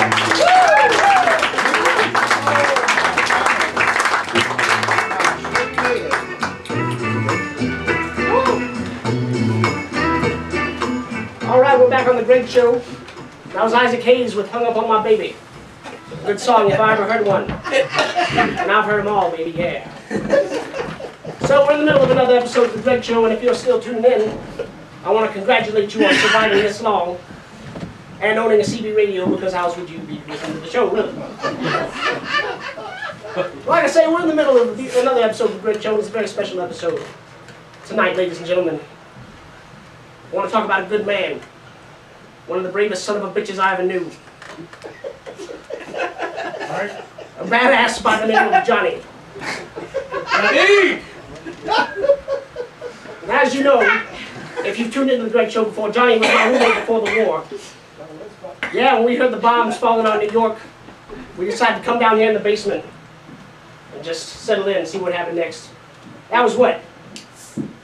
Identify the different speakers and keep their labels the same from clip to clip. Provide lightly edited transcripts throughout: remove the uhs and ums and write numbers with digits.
Speaker 1: All right, we're back on the Greg Show. That was Isaac Hayes with Hung Up on My Baby. Good song if I ever heard one. And I've heard them all, baby, yeah. So we're in the middle of another episode of the Greg Show, and if you're still tuning in, I want to congratulate you on surviving this long and owning a CB radio, because how else would you be listening to the show, really? Like I say, we're in the middle of another episode of the Greg Show. It's a very special episode. Tonight, ladies and gentlemen, I want to talk about a good man. One of the bravest son of a bitches I ever knew. A badass by the name of Johnny. And as you know, if you've tuned into the Greg Show before, Johnny was my roommate before the war. Yeah, when we heard the bombs falling on New York, we decided to come down here in the basement and just settle in and see what happened next. That was what?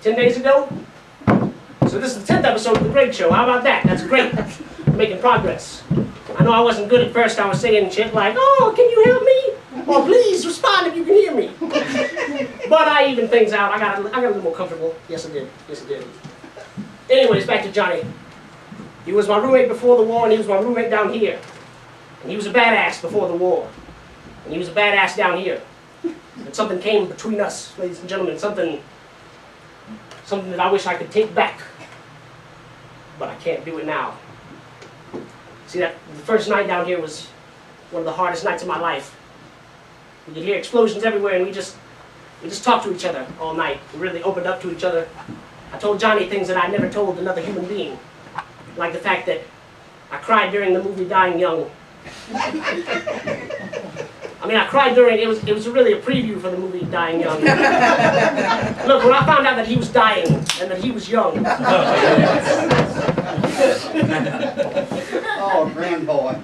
Speaker 1: 10 days ago? So this is the 10th episode of the Greg Show. How about that? That's great. We're making progress. I know I wasn't good at first. I was saying shit like, oh, can you help me? Or please respond if you can hear me. But I evened things out. I got a little more comfortable. Yes, I did. Yes, I did. Anyways, back to Johnny. He was my roommate before the war, and he was my roommate down here. And he was a badass before the war. And he was a badass down here. And something came between us, ladies and gentlemen. Something that I wish I could take back. But I can't do it now. See, the first night down here was one of the hardest nights of my life. We could hear explosions everywhere, and we just talked to each other all night. We really opened up to each other. I told Johnny things that I never told another human being. Like the fact that I cried during the movie Dying Young. I mean, I cried during, it was really a preview for the movie Dying Young. Look, when I found out that he was dying and that he was young.
Speaker 2: Oh, grandboy.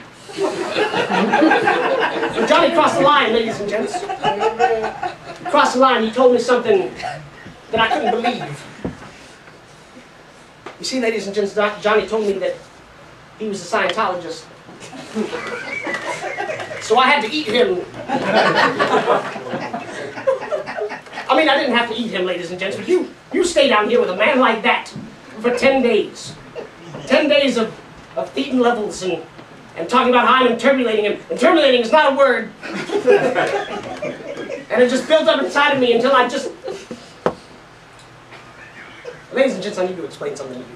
Speaker 1: So Johnny crossed the line, ladies and gents. He crossed the line, he told me something that I couldn't believe. You see, ladies and gents, Johnny told me that he was a Scientologist. So I had to eat him. I mean, I didn't have to eat him, ladies and gents, but you stay down here with a man like that for 10 days. 10 days of Thetan levels and talking about how I'm interpolating him. Interpolating is not a word. And it just built up inside of me until I just... Ladies and gents, I need to explain something to you.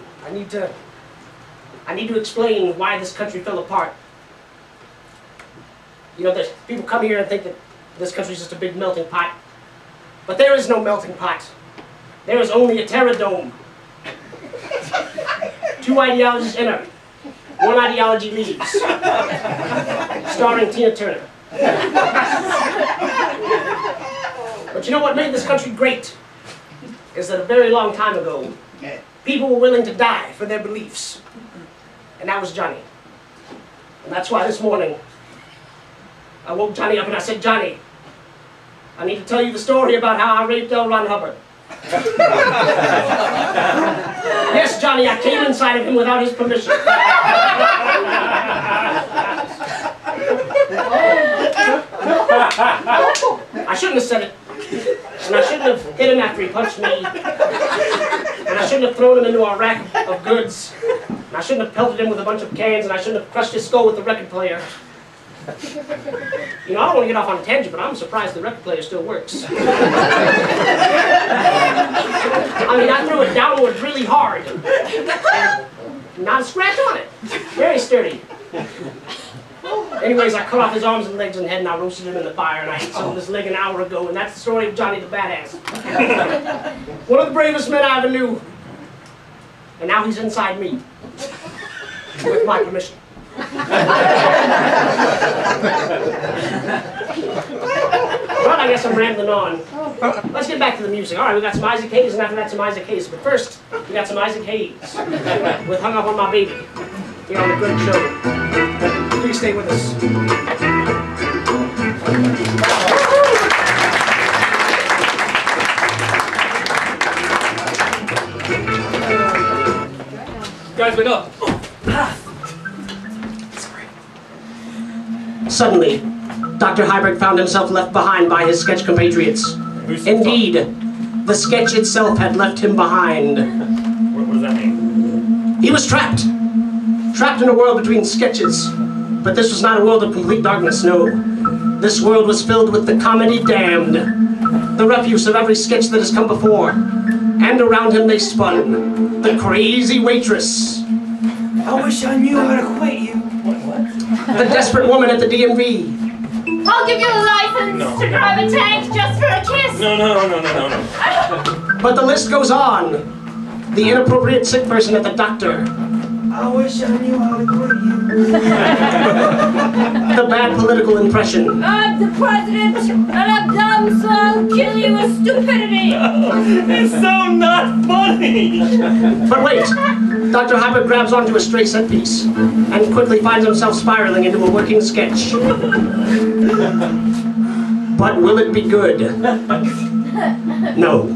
Speaker 1: I need to explain why this country fell apart. You know, people come here and think that this country is just a big melting pot. But there is no melting pot. There is only a terror dome. Two ideologies enter. One ideology leaves. Starring Tina Turner. But you know what made this country great? Is that a very long time ago, people were willing to die for their beliefs. And that was Johnny. And that's why this morning, I woke Johnny up and I said, Johnny, I need to tell you the story about how I raped L. Ron Hubbard. Yes, Johnny, I came inside of him without his permission. I shouldn't have said it. And I shouldn't have hit him after he punched me. And I shouldn't have thrown him into a rack of goods. And I shouldn't have pelted him with a bunch of cans. And I shouldn't have crushed his skull with the record player. You know, I don't want to get off on a tangent, but I'm surprised the record player still works. I mean, I threw it downward really hard. And not a scratch on it. Very sturdy. Anyways, I cut off his arms and legs and head, and I roasted him in the fire, and I ate some of his leg an hour ago, and that's the story of Johnny the Badass. One of the bravest men I ever knew. And now he's inside me. With my permission. Well, I guess I'm rambling on. Let's get back to the music. All right, we got some Isaac Hayes, and after that, some Isaac Hayes. But first, we got some Isaac Hayes with Hung Up on My Baby here on the Greg Show. Please stay with us.
Speaker 3: Guys, wait up.
Speaker 1: Suddenly, Dr. Heiberg found himself left behind by his sketch compatriots. Indeed, the sketch itself had left him behind.
Speaker 2: What does that mean?
Speaker 1: He was trapped. Trapped in a world between sketches. But this was not a world of complete darkness, no. This world was filled with the comedy damned. The refuse of every sketch that has come before. And around him they spun. The crazy waitress.
Speaker 3: I wish I knew how to quit you.
Speaker 2: What?
Speaker 1: The desperate woman at the DMV.
Speaker 4: I'll give you a license to drive a tank just for a kiss.
Speaker 2: No.
Speaker 1: But the list goes on. The inappropriate sick person at the doctor.
Speaker 3: I wish I knew how to quit you.
Speaker 1: The bad political impression.
Speaker 4: I'm the president, and I'm dumb, so I'll kill you with stupidity.
Speaker 2: It's so not funny.
Speaker 1: But wait, Dr. Heiberg grabs onto a stray set piece and quickly finds himself spiraling into a working sketch. But will it be good? No.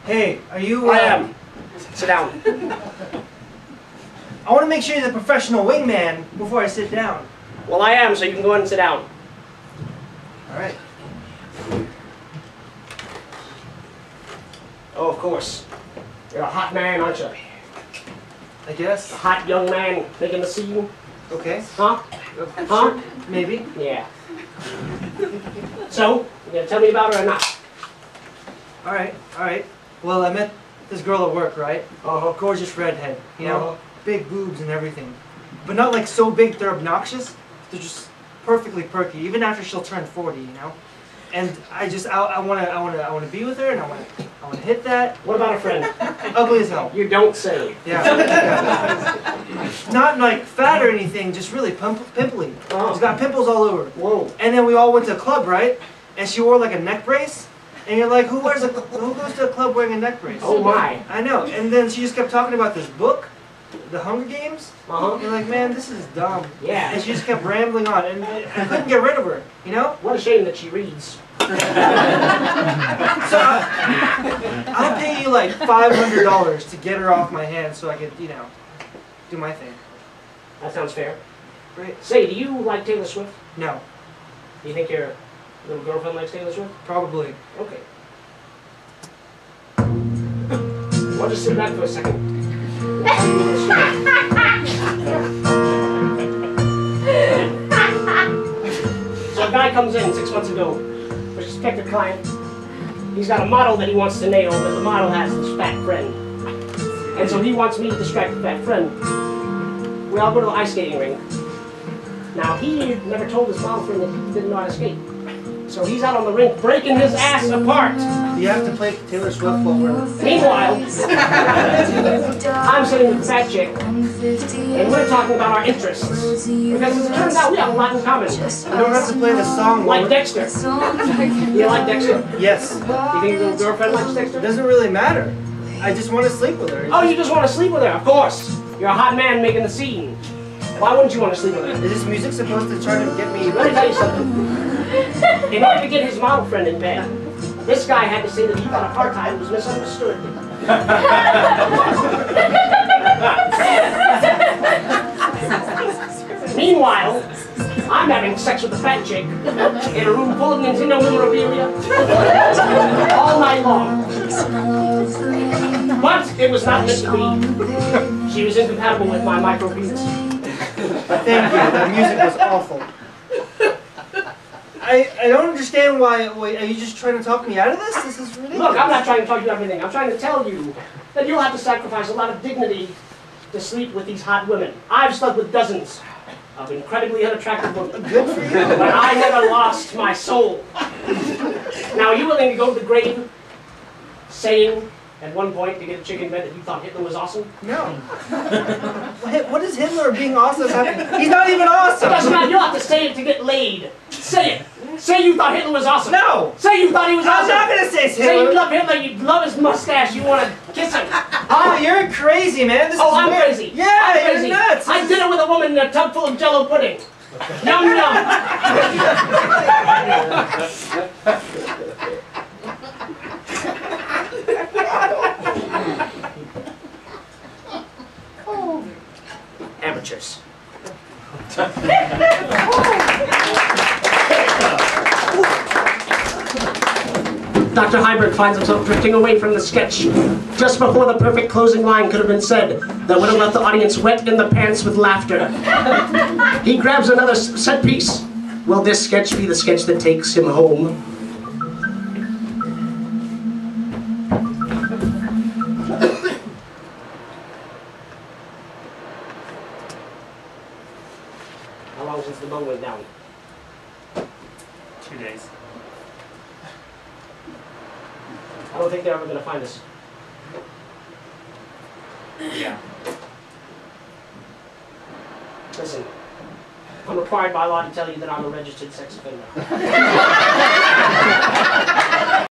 Speaker 3: Hey, are you?
Speaker 1: I am. Sit down.
Speaker 3: I want to make sure you're the professional wingman before I sit down.
Speaker 1: Well, I am, so you can go ahead and sit down.
Speaker 3: All right.
Speaker 1: Oh, of course. You're a hot man, aren't you?
Speaker 3: I guess.
Speaker 1: A hot young man making the scene.
Speaker 3: Okay.
Speaker 1: Huh?
Speaker 3: Huh?
Speaker 1: Huh?
Speaker 3: Maybe.
Speaker 1: Yeah. So, you gonna tell me about her or not?
Speaker 3: All right. All right. Well, I met this girl at work, right?
Speaker 1: Uh-huh.
Speaker 3: Gorgeous redhead. You know,
Speaker 1: Uh-huh.
Speaker 3: big boobs and everything, but not like so big they're obnoxious. They're just perfectly perky, even after she'll turn 40. You know. And I wanna be with her, and I wanna hit that.
Speaker 1: What about a friend?
Speaker 3: Ugly as hell.
Speaker 1: You don't say.
Speaker 3: Yeah. Not like fat or anything, just really pimply.
Speaker 1: Oh.
Speaker 3: She's got pimples all over.
Speaker 1: Whoa.
Speaker 3: And then we all went to a club, right? And she wore like a neck brace. And you're like, who goes to a club wearing a neck brace?
Speaker 1: Oh my.
Speaker 3: I know. And then she just kept talking about this book, The Hunger Games.
Speaker 1: Uh-huh.
Speaker 3: You're like, man, this is dumb.
Speaker 1: Yeah.
Speaker 3: And she just kept rambling on, and I couldn't get rid of her. You know?
Speaker 1: What a shame that she reads.
Speaker 3: So I'll pay you like $500 to get her off my hands so I could, you know, do my thing.
Speaker 1: That sounds fair.
Speaker 3: Great.
Speaker 1: Say, do you like Taylor Swift?
Speaker 3: No,
Speaker 1: Do you think your little girlfriend likes Taylor Swift?
Speaker 3: probably.
Speaker 1: Okay. Well, just sit back for a second. So a guy comes in 6 months ago, a prospective client. He's got a model that he wants to nail, but the model has this fat friend. And so he wants me to distract the fat friend. We all go to the ice skating rink. Now he never told his model friend that he didn't know how to skate. So he's out on the rink breaking his ass apart.
Speaker 3: You have to play Taylor Swift while we're...
Speaker 1: Meanwhile, I'm sitting with the fat chick, and we're talking about our interests. Because as it turns out, we have a lot in common.
Speaker 3: You don't have to play the song. while
Speaker 1: Like
Speaker 3: we're-
Speaker 1: Dexter. You like Dexter?
Speaker 3: Yes.
Speaker 1: You think your little girlfriend likes
Speaker 3: It
Speaker 1: Dexter?
Speaker 3: doesn't really matter. I just want to sleep with her.
Speaker 1: Oh, you just want to sleep with her? Of course. You're a hot man making the scene. Why wouldn't you want to sleep with her?
Speaker 3: Is this music supposed to try to get me...
Speaker 1: Let me tell you something. In order to get his model friend in bed, this guy had to say that he thought apartheid was misunderstood. Meanwhile, I'm having sex with the fat chick in a room full of Nintendo memorabilia all night long. But it was not meant to be. She was incompatible with my micro penis.
Speaker 3: Thank you. That music was awful. I don't understand why... Are you just trying to talk me out of this? This is ridiculous.
Speaker 1: Look, I'm not trying to talk you everything. I'm trying to tell you that you'll have to sacrifice a lot of dignity to sleep with these hot women. I've slept with dozens of incredibly unattractive women.
Speaker 3: Good for you.
Speaker 1: But I never lost my soul. Now, are you willing to go to the grave saying at one point to get a chick in bed that you thought Hitler was awesome?
Speaker 3: No. What is Hitler being awesome having? He's not even
Speaker 1: It
Speaker 3: awesome.
Speaker 1: doesn't matter. You'll have to say it to get laid. Say it. Say you thought Hitler was awesome.
Speaker 3: No.
Speaker 1: Say you thought he was
Speaker 3: I'm
Speaker 1: awesome.
Speaker 3: not going to say
Speaker 1: Say you
Speaker 3: Hitler.
Speaker 1: love Hitler. You love his mustache. You want to kiss him.
Speaker 3: Oh, you're crazy, man. This
Speaker 1: Oh,
Speaker 3: is
Speaker 1: I'm
Speaker 3: weird.
Speaker 1: crazy.
Speaker 3: Yeah,
Speaker 1: I'm
Speaker 3: you're
Speaker 1: crazy.
Speaker 3: nuts.
Speaker 1: I did it with a woman in a tub full of Jello pudding. Yum yum. Dr. Heiberg finds himself drifting away from the sketch just before the perfect closing line could have been said that would have left the audience wet in the pants with laughter. He grabs another set piece. Will this sketch be the sketch that takes him home? How long since the moon went down?
Speaker 2: 2 days.
Speaker 1: I don't think they're ever going to find us.
Speaker 2: Yeah.
Speaker 1: Listen, I'm required by law to tell you that I'm a registered sex offender.